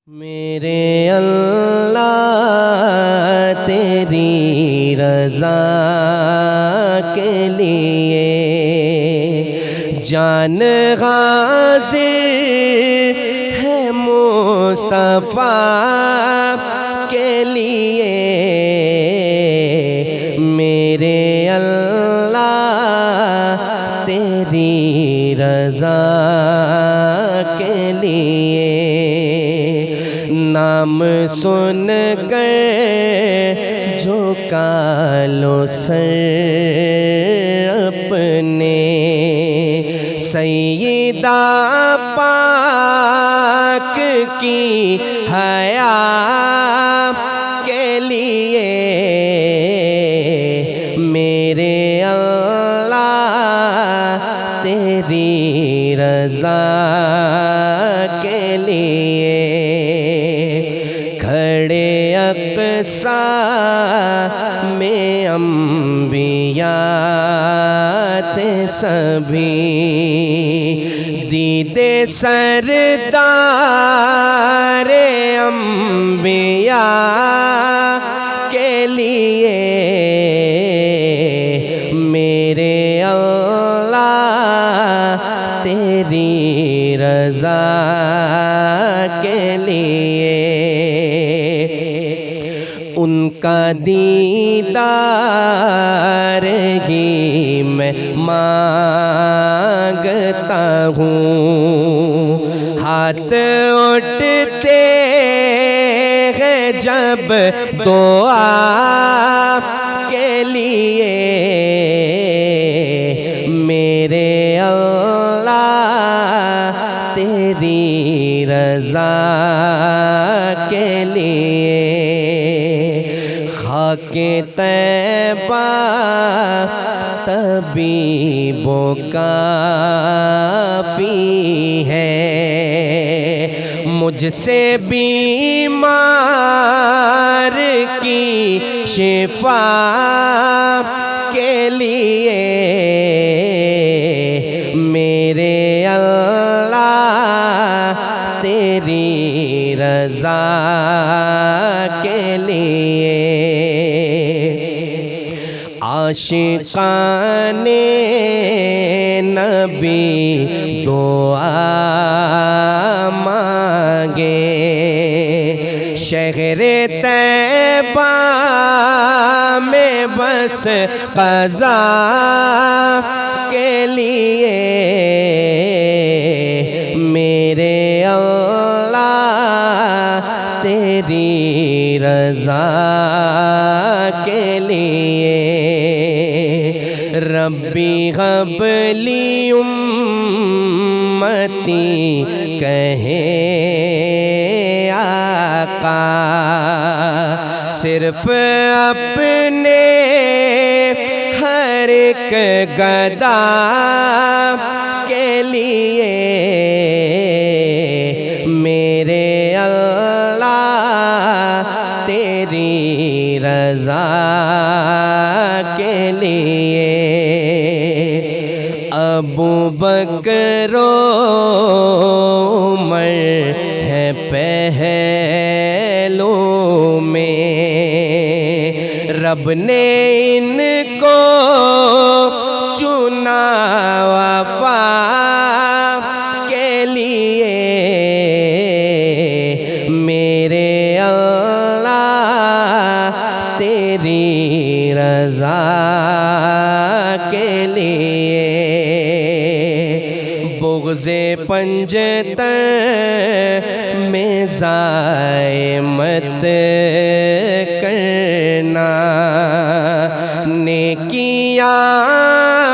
मेरे अल्लाह तेरी रज़ा के लिए जान गाज़िर है मुस्तफ़ा के लिए। मेरे अल्लाह तेरी रज़ा के लिए नाम सुन कर झुका लो सर अपने सैयदा पाक की हया के लिए। मेरे अल्लाह तेरी रज़ा के लिए खड़े अक़सा में अम्बिया थे सभी दीदे सरदार अम्बिया के लिए। मेरे अल्लाह तेरी रज़ा के लिए उनका दीदार ही मैं मांगता हूँ। हाथ उठते हैं जब दुआ के लिए। मेरे अल्लाह तेरी रज़ा के लिए खाके तैबा तबीबों का पी है मुझसे बीमार की शिफा के लिए। मेरे अल्लाह तेरी रज़ा के लिए आशिकाने नबी दुआ मांगे शहरे तैबा में बस क़ज़ा के लिए। मेरे अल्लाह तेरी रज़ा के लिए रब्बी क़ब्ली उम्मती कहे आका सिर्फ अपने हर एक गदा के लिए। मेरे अल्लाह तेरी रज़ा के लिए अबू बकर उमर है पहलू में रब ने इनको चुना वफ़ा के लिए। मेरे अल्लाह तेरी रज़ा के लिए बुग़्ज़े पंजतर में ज़ाए मत करना नेकियां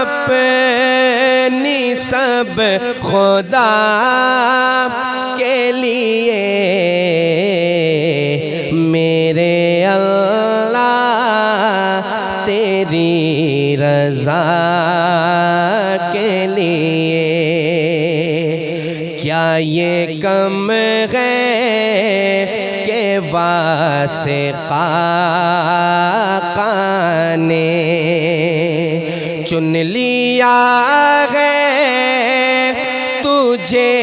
अपनी सब खुदा के लिए। मेरे अल्लाह तेरी रज़ा के लिए क्या ये कम है के वासिक़ा ने चुन लिया है तुझे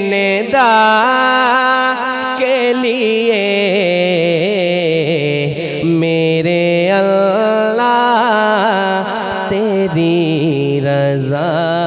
निदा के लिए मेरे अल्लाह तेरी रज़ा